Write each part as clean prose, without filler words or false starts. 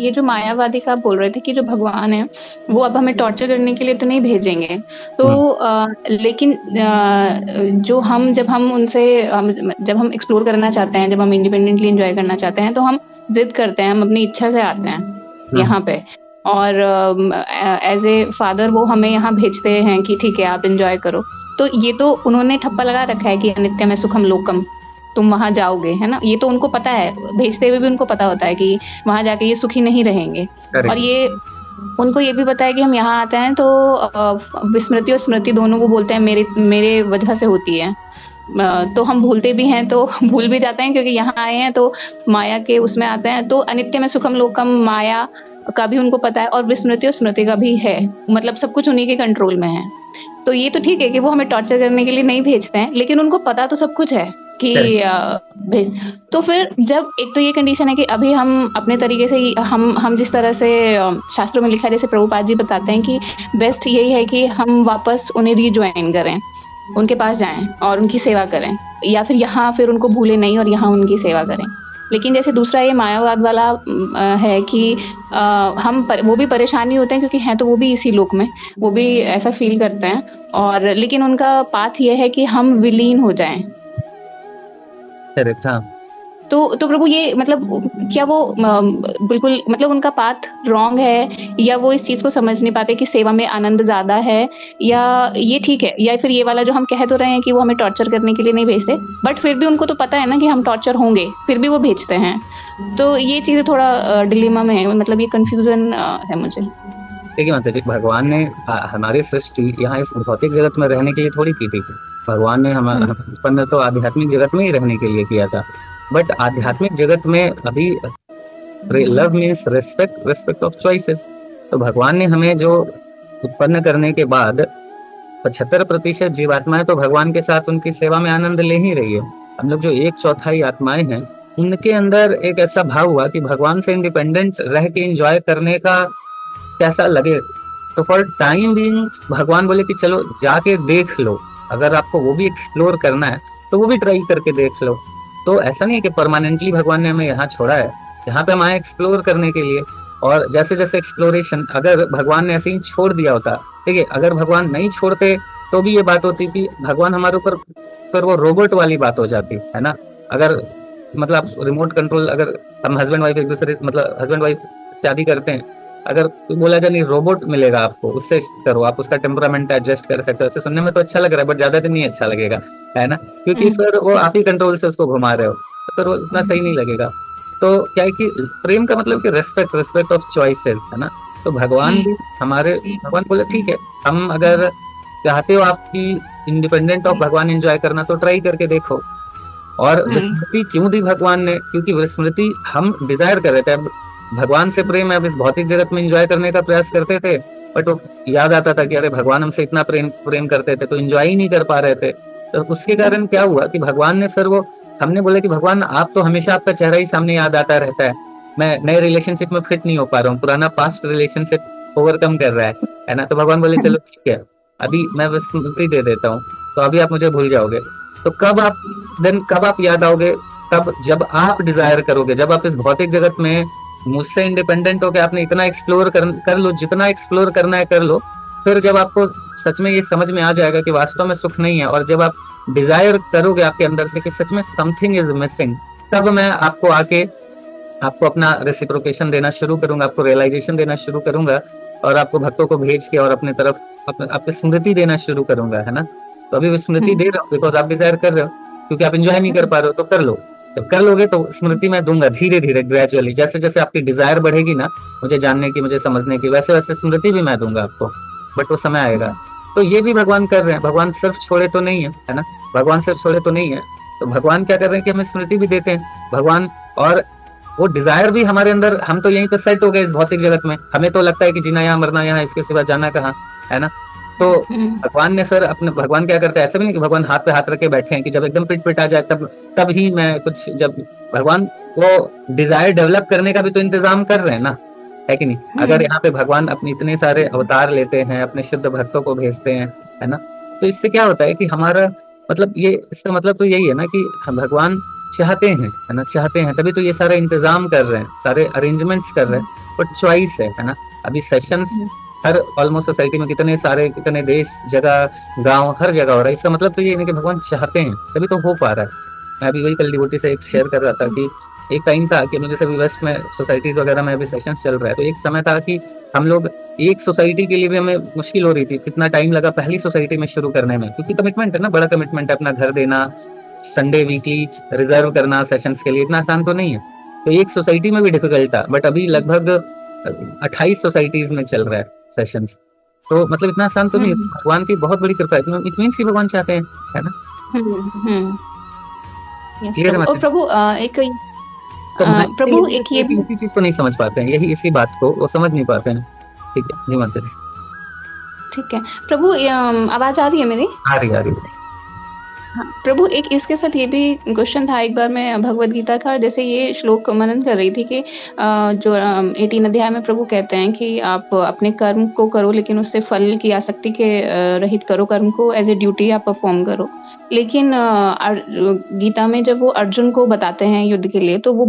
ये जो मायावादी का आप बोल रहे थे कि जो भगवान है वो अब हमें टॉर्चर करने के लिए तो नहीं भेजेंगे। तो हम्म। लेकिन जो हम जब हम उनसे जब हम एक्सप्लोर करना चाहते हैं, जब हम इंडिपेंडेंटली एंजॉय करना चाहते हैं, तो हम जिद करते हैं, हम अपनी इच्छा से आते हैं हम्म। यहाँ पे। और एज ए फादर वो हमें यहाँ भेजते हैं कि ठीक है आप एंजॉय करो। तो ये तो उन्होंने ठप्पा लगा रखा है कि अनित्यम सुखम लोकम, तुम वहां जाओगे, है ना। ये तो उनको पता है, भेजते हुए भी उनको पता होता है कि वहां जाके ये सुखी नहीं रहेंगे। और करेक्ट। ये उनको ये भी पता है कि हम यहाँ आते हैं तो विस्मृति और स्मृति दोनों को बोलते हैं मेरे मेरे वजह से होती है। तो हम भूलते भी हैं तो भूल भी जाते हैं क्योंकि यहाँ आए हैं तो माया के उसमें आते हैं। तो अनित्य में सुखम लोकम माया का भी उनको पता है, और विस्मृति और स्मृति का भी है। मतलब सब कुछ उन्हीं के कंट्रोल में है। तो ये तो ठीक है कि वो हमें टॉर्चर करने के लिए नहीं भेजते हैं, लेकिन उनको पता तो सब कुछ है कि करेक्ट। भेज। तो फिर जब एक तो ये कंडीशन है कि अभी हम अपने तरीके से हम जिस तरह से शास्त्रों में लिखा है, जैसे प्रभुपाद जी बताते हैं कि बेस्ट यही है कि हम वापस उन्हें रिज्वाइन करें, उनके पास जाएं और उनकी सेवा करें, या फिर यहाँ फिर उनको भूले नहीं और यहाँ उनकी सेवा करें। लेकिन जैसे दूसरा ये मायावाद वाला है कि वो भी परेशानी होते हैं क्योंकि हैं तो वो भी इसी लोक में, वो भी ऐसा फील करते हैं। और लेकिन उनका पाथ ये है कि हम विलीन हो जाएं। करेक्ट। हाँ। तो प्रभु ये मतलब क्या वो बिल्कुल मतलब उनका पाथ रॉन्ग है, या वो इस चीज को समझ नहीं पाते कि सेवा में आनंद ज्यादा है, या ये ठीक है, या फिर ये वाला जो हम कह तो रहे हैं कि वो हमें टॉर्चर करने के लिए नहीं भेजते, बट फिर भी उनको तो पता है ना कि हम टॉर्चर होंगे, फिर भी वो भेजते हैं। तो ये चीजें थोड़ा डिलेमा में है, मतलब ये कंफ्यूजन है मुझे। देखिए माता जी, भगवान ने हमारी सृष्टि यहाँ इस भौतिक जगत में रहने के लिए थोड़ी की थी। भगवान ने हमें हम्म, उत्पन्न तो आध्यात्मिक जगत में ही रहने के लिए किया था। बट आध्यात्मिक जगत में अभी love means respect, respect of choices. तो भगवान ने हमें जो उत्पन्न करने के बाद 75% जीवात्माएं तो भगवान के साथ उनकी सेवा में आनंद ले ही रही है। हम लोग जो 1/4 आत्माएं हैं, उनके अंदर एक ऐसा भाव हुआ कि भगवान से इंडिपेंडेंट रह के एंजॉय करने का कैसा लगे। तो फॉर टाइम बीइंग भगवान बोले कि चलो जाके देख लो, अगर आपको वो भी एक्सप्लोर करना है तो वो भी ट्राई करके देख लो। तो ऐसा नहीं है कि परमानेंटली भगवान ने हमें यहाँ छोड़ा है, यहाँ पे हम आए एक्सप्लोर करने के लिए। और जैसे जैसे एक्सप्लोरेशन, अगर भगवान ने ऐसे ही छोड़ दिया होता, ठीक है, अगर भगवान नहीं छोड़ते तो भी ये बात होती कि भगवान हमारे ऊपर पर वो रोबोट वाली बात हो जाती है ना। अगर मतलब रिमोट कंट्रोल, अगर हम हस्बैंड वाइफ एक दूसरे मतलब हस्बैंड वाइफ शादी करते हैं, अगर बोला जाए नहीं रोबोट मिलेगा आपको, उससे करो, आप उसका टेम्परामेंट एडजस्ट कर सकते हो, उससे सुनने में तो अच्छा लग रहा है बट ज्यादा दिन नहीं अच्छा लगेगा, है ना। क्योंकि हम्म, फिर वो आप ही कंट्रोल से उसको घुमा रहे हो, तो फिर वो इतना सही नहीं लगेगा। तो क्या है कि प्रेम का मतलब कि रेस्पेक्ट, रेस्पेक्ट ऑफ चॉइसेस, है ना। तो भगवान भी हमारे, भगवान बोले ठीक है, हम अगर चाहते हो आपकी इंडिपेंडेंट ऑफ भगवान एंजॉय करना तो ट्राई करके देखो। और हम्म, विस्मृति क्यों दी भगवान ने, क्योंकि विस्मृति हम डिजायर कर रहे थे। अब भगवान से प्रेम है, अब इस भौतिक जगत में एंजॉय करने का प्रयास करते थे, बट वो याद आता था कि अरे भगवान हमसे इतना प्रेम प्रेम करते थे तो एंजॉय ही नहीं कर पा रहे थे। तो उसके कारण क्या हुआ कि भगवान ने फिर वो, हमने बोला कि भगवान आप तो हमेशा आपका चेहरा ही सामने याद आता रहता है, मैं नए रिलेशनशिप में फिट नहीं हो पा रहा हूँ, पुराना पास्ट रिलेशनशिप ओवरकम कर रहा है ना। तो भगवान बोले चलो ठीक है, अभी मैं विस्मृति दे देता हूँ, तो अभी आप मुझे भूल जाओगे। तो कब आप याद आओगे, तब जब आप डिजायर करोगे, जब आप इस भौतिक जगत में मुझसे इंडिपेंडेंट होकर आपने इतना एक्सप्लोर कर लो, जितना एक्सप्लोर करना है कर लो। फिर जब आपको सच में ये समझ में आ जाएगा कि वास्तव में सुख नहीं है, और जब आप डिजायर करोगे आपके अंदर से कि सच में समथिंग इज मिसिंग, तब मैं आपको आके आपको अपना रेसिप्रोकेशन देना शुरू करूंगा, आपको रियलाइजेशन देना शुरू करूंगा, और आपको भक्तों को भेज के और अपने तरफ आपको स्मृति देना शुरू करूंगा, है ना। तो अभी स्मृति हम्म, दे रहा हूँ बिकॉज आप डिजायर कर रहे हो, क्योंकि आप एंजॉय नहीं कर पा रहे हो, तो कर लो। जब कर लोगे तो स्मृति मैं दूंगा धीरे धीरे, ग्रेजुअली, जैसे जैसे आपकी डिजायर बढ़ेगी ना मुझे जानने की, मुझे समझने की, वैसे वैसे स्मृति भी मैं दूंगा आपको, बट वो समय आएगा। तो ये भी भगवान कर रहे हैं, भगवान सिर्फ छोड़े तो नहीं है ना, भगवान सिर्फ छोड़े तो नहीं है। तो भगवान क्या कर रहे हैं कि हमें स्मृति भी देते हैं भगवान। और वो डिजायर भी हमारे अंदर, हम तो यहीं पे सेट हो गए इस भौतिक जगत में, हमें तो लगता है कि जीना यहाँ मरना यहाँ, इसके सिवा जाना कहाँ, है ना। तो हम्म, भगवान ने फिर अपने, भगवान क्या करते हैं, ऐसा भी नहीं कि भगवान हाथ पे हाथ रख के बैठे हैं कि जब एकदम पिट पिट आ जाए तब तब ही मैं कुछ, जब भगवान वो डिजायर डेवलप करने का भी तो इंतजाम कर रहे हैं ना, है कि नहीं। अगर हम्म, यहाँ पे भगवान अपने इतने सारे अवतार लेते हैं, अपने शुद्ध भक्तों को भेजते हैं, है ना, तो इससे क्या होता है कि हमारा मतलब, ये इसका मतलब तो यही है ना कि भगवान चाहते हैं, है ना, चाहते हैं, तभी तो ये सारा इंतजाम कर रहे हैं, सारे अरेंजमेंट्स कर रहे हैं, बट चॉइस है ना। अभी सेशंस हर ऑलमोस्ट सोसाइटी में कितने सारे, कितने देश, जगह, गांव, हर जगह हो रहा है। इसका मतलब तो ये नहीं कि भगवान चाहते हैं, तभी तो हो पा रहा है। मैं अभी वही कल डिवोटी से एक शेयर कर रहा था कि एक टाइम था कि मुझे सभी वेस्ट में सोसाइटीज वगैरह में अभी सेशंस चल रहा है, तो एक समय था कि हम लोग एक सोसाइटी के लिए भी हमें मुश्किल हो रही थी, कितना टाइम लगा पहली सोसाइटी में शुरू करने में, क्योंकि कमिटमेंट है ना, बड़ा कमिटमेंट है, अपना घर देना, संडे वीकली रिजर्व करना सेशंस के लिए, इतना आसान तो नहीं है। तो एक सोसाइटी में भी डिफिकल्ट था, बट अभी लगभग 28 सोसाइटीज में चल रहा है सेशंस। तो मतलब इतना आसान तो नहीं है, भगवान की बहुत बड़ी कृपा है, इट मीन्स कि भगवान चाहते हैं, है ना। क्लियर है और मतलब। प्रभु एक तो प्रभु एक ये इसी चीज को नहीं समझ पाते हैं, यही इसी बात को वो समझ नहीं पाते हैं। ठीक है जी, माता जी। ठीक है प्रभु, आवाज आ रही है मेरी? आ रही, आ रही। हाँ प्रभु, एक इसके साथ ये भी क्वेश्चन था। एक बार मैं भगवत गीता का जैसे ये श्लोक मनन कर रही थी कि जो 18 अध्याय में प्रभु कहते हैं कि आप अपने कर्म को करो, लेकिन उससे फल की आसक्ति के रहित करो, कर्म को एज ए ड्यूटी आप परफॉर्म करो। लेकिन गीता में जब वो अर्जुन को बताते हैं युद्ध के लिए, तो वो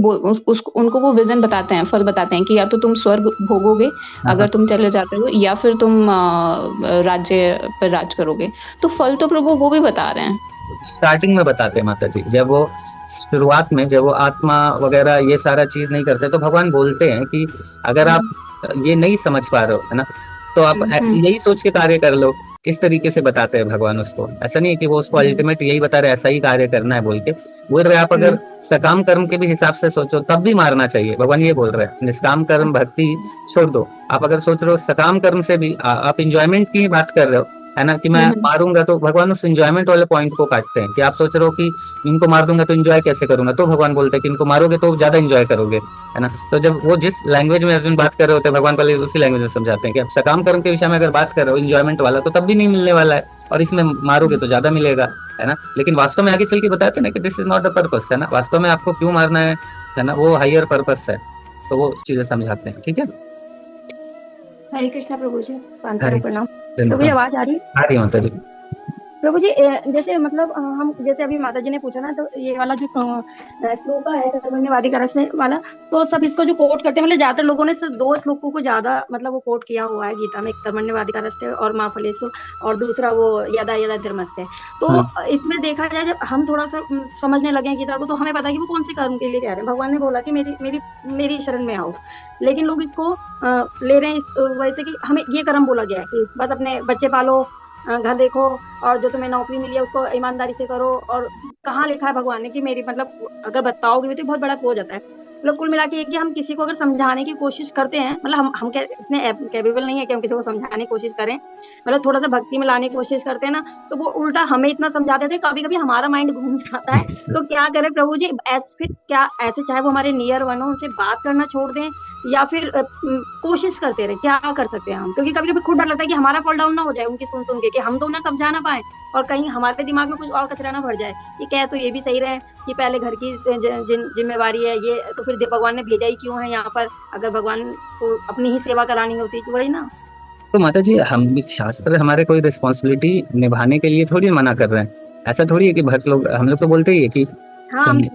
उनको वो विजन बताते हैं, फल बताते हैं कि या तो तुम स्वर्ग भोगोगे अगर तुम चले जाते हो, या फिर तुम राज्य पर राज करोगे। तो फल तो प्रभु वो भी बता रहे हैं। स्टार्टिंग में बताते हैं माता जी, जब वो शुरुआत में, जब वो आत्मा वगैरह ये सारा चीज नहीं करते, तो भगवान बोलते हैं कि अगर आप ये नहीं समझ पा रहे हो, है ना, तो आप यही सोच के कार्य कर लो। इस तरीके से बताते हैं भगवान उसको। ऐसा नहीं है कि वो उसको अल्टीमेट यही बता रहे ऐसा ही कार्य करना है बोल के। बोल रहे आप अगर सकाम कर्म के भी हिसाब से सोचो तब भी मारना चाहिए, भगवान ये बोल रहे हैं। निष्काम कर्म भक्ति छोड़ दो, आप अगर सोच रहे हो सकाम कर्म से भी आप इंजॉयमेंट की बात कर रहे हो, है ना, कि मैं मारूंगा, तो भगवान उस एंजॉयमेंट वाले पॉइंट को काटते हैं कि आप सोच रहे हो कि इनको मार दूंगा तो एंजॉय कैसे करूंगा, तो भगवान बोलते हैं कि इनको मारोगे तो ज्यादा एंजॉय करोगे, है ना। तो जब वो जिस लैंग्वेज में अर्जुन बात कर रहे होते हैं, भगवान पहले उसी लैंग्वेज में समझाते हैं कि आप सकाम कर्म के विषय में अगर बात कर रहे हो एंजॉयमेंट वाला, तो तब भी नहीं मिलने वाला है, और इसमें मारोगे तो ज्यादा मिलेगा, है ना। लेकिन वास्तव में आगे चल के बताते हैं ना कि this is not the purpose, है ना, वास्तव में आपको क्यों मारना है ना, वो हायर पर्पस है। तो वो चीजें समझाते हैं। ठीक है, हरे कृष्णा प्रभु जी, प्रणाम प्रभु जी। आवाज आ रही है? आ रही है माता जी। प्रभु जी, जैसे मतलब हम जैसे अभी माता जी ने पूछा ना, तो ये वाला जो श्लोक है कर्मण्यवादी करस्य वाला, तो सब इसको जो कोट करते हैं, मतलब ज्यादातर लोगों ने सिर्फ 2 श्लोकों को ज्यादा मतलब वो कोट किया हुआ है गीता में, एक कर्मण्यवादी करस्य और माँ फलेषु, और दूसरा वो यदा यदा धर्मस्य। तो इसमें देखा जाए, जब हम थोड़ा सा समझने लगे गीता को, तो हमें पता है कि वो कौन से कर्म के लिए कह रहे हैं। भगवान ने बोला कि मेरी मेरी मेरी शरण में आओ, लेकिन लोग इसको ले रहे हैं वैसे कि हमें ये कर्म बोला गया है कि बस अपने बच्चे पालो, घर देखो, और जो तुम्हें नौकरी मिली है उसको ईमानदारी से करो। और कहाँ लिखा है भगवान ने कि मेरी मतलब अगर बताओगे भी तो बहुत बड़ा हो जाता है। मतलब कुल मिला के कि हम किसी को अगर समझाने की कोशिश करते हैं, मतलब हम इतने कैपेबल नहीं है कि हम किसी को समझाने की कोशिश करें, मतलब थोड़ा सा भक्ति में लाने की कोशिश करते हैं ना, तो वो उल्टा हमें इतना समझा देते हैं, कभी कभी हमारा माइंड घूम जाता है। तो क्या करें प्रभु जी, फिर क्या ऐसे, चाहे वो हमारे नियर वन हो, उनसे बात करना छोड़ दें, या फिर कोशिश करते रहे, क्या कर सकते हैं हम? क्योंकि कभी कभी खुद डर लगता है कि हमारा फॉल डाउन ना हो जाए उनकी सुन के, कि हम तो उन्हें समझा ना पाए और कहीं हमारे दिमाग में कुछ और कचरा ना भर जाए। ये कह तो ये भी सही रहे कि पहले घर की जिम्मेवारी है ये, तो फिर भगवान ने भेजा ही क्यों है यहाँ पर, अगर भगवान को अपनी ही सेवा करानी होती तो वही ना। तो माता जी, हम शास्त्र हमारे कोई रिस्पॉन्सिबिलिटी निभाने के लिए थोड़ी मना कर रहे हैं। ऐसा थोड़ी है कि भक्त लोग, हम लोग तो बोलते ही है कि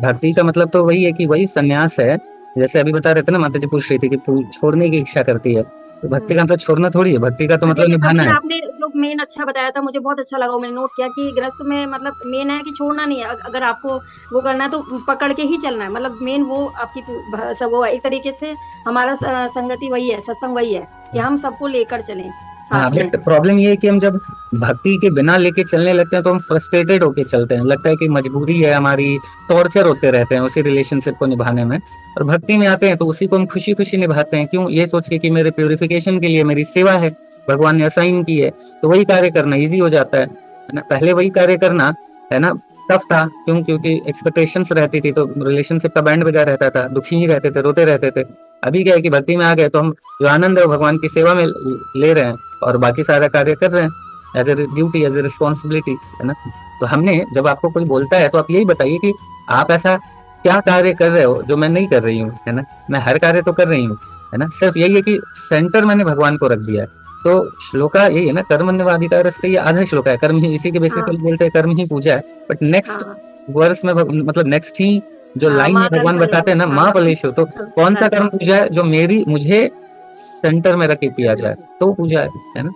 भक्ति का मतलब तो वही है कि वही संन्यास है। जैसे अभी बता रहे थे ना, माता जी पूछ रही थी कि छोड़ने की इच्छा करती है, तो भक्ति का मतलब छोड़ना थोड़ी है, भक्ति का तो मतलब निभाना है। आपने जो मेन अच्छा बताया था, मुझे बहुत अच्छा लगा, मैंने नोट किया कि गृहस्थ में मतलब मेन है कि छोड़ना नहीं है। अगर आपको वो करना है तो पकड़ के ही चलना है, मतलब मेन वो आपकी सब वो एक तरीके से हमारा संगति वही है, सत्संग वही है कि हम सबको लेकर चलें। हाँ, बट प्रॉब्लम ये है कि हम जब भक्ति के बिना लेके चलने लगते हैं तो हम फ्रस्ट्रेटेड होके चलते हैं, लगता है कि मजबूरी है हमारी, टॉर्चर होते रहते हैं उसी रिलेशनशिप को निभाने में। और भक्ति में आते हैं तो उसी को हम खुशी खुशी निभाते हैं, क्यों, ये सोच के कि मेरे प्योरिफिकेशन के लिए मेरी सेवा है, भगवान ने असाइन की है, तो वही कार्य करना ईजी हो जाता है ना। पहले वही कार्य करना, है ना, टफ था, क्यों, क्योंकि एक्सपेक्टेशंस रहती थी, तो रिलेशनशिप का बैंड बजा रहता था, दुखी ही रहते थे, रोते रहते थे। अभी क्या है कि भक्ति में आ गए तो हम जो आनंद है भगवान की सेवा में ले रहे हैं और बाकी सारा कार्य कर रहे हैं as a duty, as a responsibility, है ना। तो हमने, जब आपको कोई बोलता है तो आप यही बताइए कि आप ऐसा क्या कार्य कर रहे हो जो मैं नहीं कर रही हूँ, है ना। मैं हर कार्य तो कर रही हूँ, है ना, सिर्फ यही है कि सेंटर मैंने भगवान को रख दिया है। तो श्लोका यही है ना, कर्मण्यवादिता रस्ते, ये आधा श्लोका है, कर्म ही, इसी के बेसिस पर बोलते हैं कर्म ही पूजा है। बट नेक्स्ट वर्स में मतलब नेक्स्ट ही जो लाइन में माँ कर्म भगवान बताते हैं ना, माँ फलेषु, तो कौन सा कर्म पूजा है जो मुझे सेंटर में रख के किया जाए, तो पूजा है ना।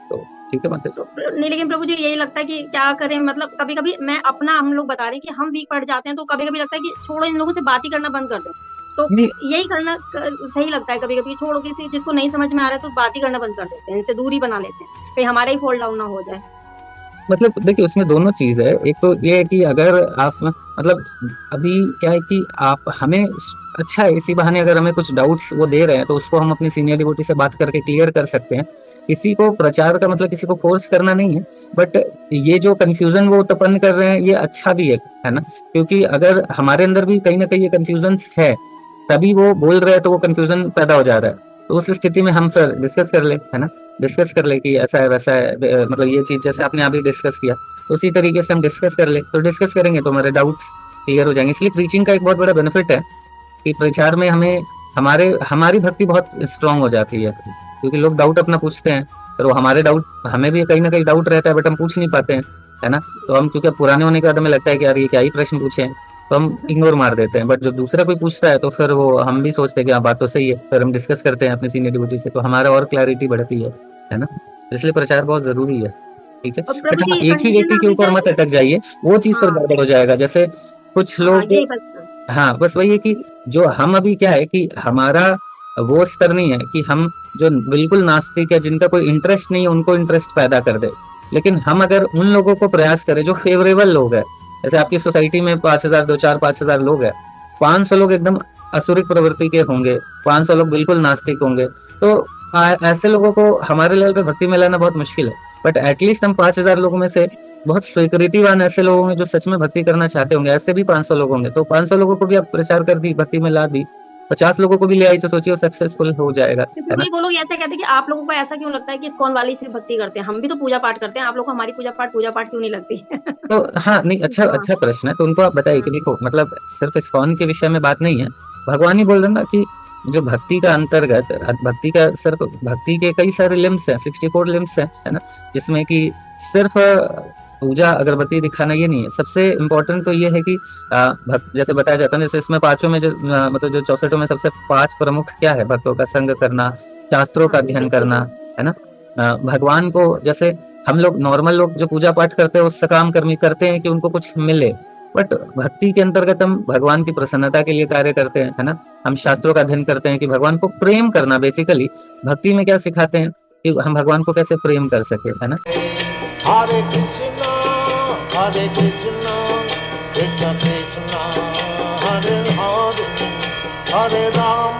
तो ठीक है माता जी। नहीं, लेकिन प्रभु जी यही लगता है कि क्या करें, मतलब कभी कभी मैं अपना, हम लोग बता रहे हैं कि हम वीक पड़ जाते हैं, तो कभी कभी लगता है कि छोड़ो, इन लोगों से बात ही करना बंद कर दो। तो नहीं, यही करना सही लगता है कभी कभी, छोड़ो, किसी जिसको नहीं समझ में आ रहा है तो बात ही करना बंद कर देते हैं, इनसे दूरी बना लेते हैं, कहीं हमारा ही फॉल डाउन ना हो जाए। मतलब देखिए उसमें दोनों चीज है। एक तो ये है कि अगर आप मतलब अभी क्या है कि आप हमें अच्छा है, इसी बहाने अगर हमें कुछ डाउट्स वो दे रहे हैं तो उसको हम अपनी सीनियर डिवोटी से बात करके क्लियर कर सकते हैं। किसी को प्रचार का मतलब किसी को फोर्स करना नहीं है, बट ये जो कंफ्यूजन वो उत्पन्न कर रहे हैं ये अच्छा भी है ना। क्योंकि अगर हमारे अंदर भी कहीं ना कहीं ये कंफ्यूजन है, तभी वो बोल रहे हैं, तो वो कंफ्यूजन पैदा हो जा रहा है। तो उस स्थिति में हम फिर डिस्कस कर ले, है ना, डिस्कस कर ले कि ऐसा है वैसा है, मतलब ये चीज जैसे आपने अभी डिस्कस किया, तो उसी तरीके से हम डिस्कस कर ले। तो डिस्कस करेंगे तो हमारे डाउट्स क्लियर हो जाएंगे। इसलिए प्रीचिंग का एक बहुत बड़ा बेनिफिट है कि प्रचार में हमें हमारी भक्ति बहुत स्ट्रांग हो जाती है, क्योंकि लोग डाउट अपना पूछते हैं, पर वो हमारे डाउट, हमें भी कहीं ना कहीं डाउट रहता है, बट हम पूछ नहीं पाते हैं, है ना। तो हम क्योंकि पुराने होने के बाद हमें लगता है कि यार ये क्या ही प्रश्न पूछे हैं, तो हम इग्नोर मार देते हैं। बट जो दूसरा कोई पूछता है तो फिर वो हम भी सोचते हैं कि हाँ बात तो सही है, फिर हम डिस्कस करते हैं अपनी सीनियर डिवोटी से, तो हमारा और क्लैरिटी बढ़ती है ना। इसलिए प्रचार बहुत जरूरी है, ठीक है। और बट प्रभु हाँ, जी एक ही कंडीशन व्यक्ति के हमेशा ऊपर मत अटक जाइए, वो चीज पर हाँ गड़बड़ हो जाएगा। जैसे कुछ हाँ, लोग, यही बस। हाँ बस वही है कि जो हम अभी क्या है कि हमारा वो स्तर नहीं है कि हम जो बिल्कुल नास्तिक है, जिनका कोई इंटरेस्ट नहीं है, उनको इंटरेस्ट पैदा कर दे। लेकिन हम अगर उन लोगों को प्रयास करें जो फेवरेबल लोग हैं, जैसे आपकी सोसाइटी में 5,000, 2, 4, 5,000 लोग हैं, 500 लोग एकदम असुरिक प्रवृत्ति के होंगे, 500 लोग बिल्कुल नास्तिक होंगे, तो ऐसे लोगों को हमारे लेवल पे भक्ति में लाना बहुत मुश्किल है। बट एटलीस्ट हम 5,000 लोगों में से बहुत स्वीकृतिवान ऐसे लोग होंगे जो सच में भक्ति करना चाहते होंगे, ऐसे भी 500 लोग होंगे, तो 500 लोगों को भी आप प्रचार कर दी, भक्ति में ला दी, 50 लोगों को भी ले आई, तो सोचिए सक्सेसफुल हो जाएगा, है ना। वो लोग ऐसा कहते हैं कि आप लोगों को ऐसा क्यों लगता है कि इस्कॉन वाले सिर्फ भक्ति करते हैं, हम भी तो पूजा पाठ करते हैं, आप लोग को हमारी पूजा पाठ क्यों नहीं लगती? तो हाँ, नहीं, अच्छा हाँ अच्छा प्रश्न है। तो उनको आप बताइए कि हाँ देखो, मतलब सिर्फ इस्कॉन के विषय में बात नहीं है, भगवान ही बोल रहे हैं ना कि जो भक्ति का अंतर्गत, भक्ति का सिर्फ, भक्ति के कई सारे लिम्स हैं, 64 लिम्स हैं, है ना, जिसमें कि सिर्फ पूजा अगरबत्ती दिखाना ये नहीं है। सबसे इम्पोर्टेंट तो ये है कि जैसे बताया जाता है, जैसे इसमें पांचों में जो मतलब जो 64 में सबसे 5 प्रमुख क्या है, भक्तों का संग करना, शास्त्रों का हाँ, अध्ययन बिल्कुल करना, बिल्कुल। है ना, भगवान को, जैसे हम लोग नॉर्मल लोग जो पूजा पाठ करते हैं वो सकाम कर्मी करते हैं कि उनको कुछ मिले, बट भक्ति के अंतर्गत हम भगवान की प्रसन्नता के लिए कार्य करते हैं, है ना। हम शास्त्रों का अध्ययन करते हैं कि भगवान को प्रेम करना, बेसिकली भक्ति में क्या सिखाते हैं कि हम भगवान को कैसे प्रेम कर सके, है ना। हरे कृष्णा कृष्ण कृष्ण हरे हरे, हरे राम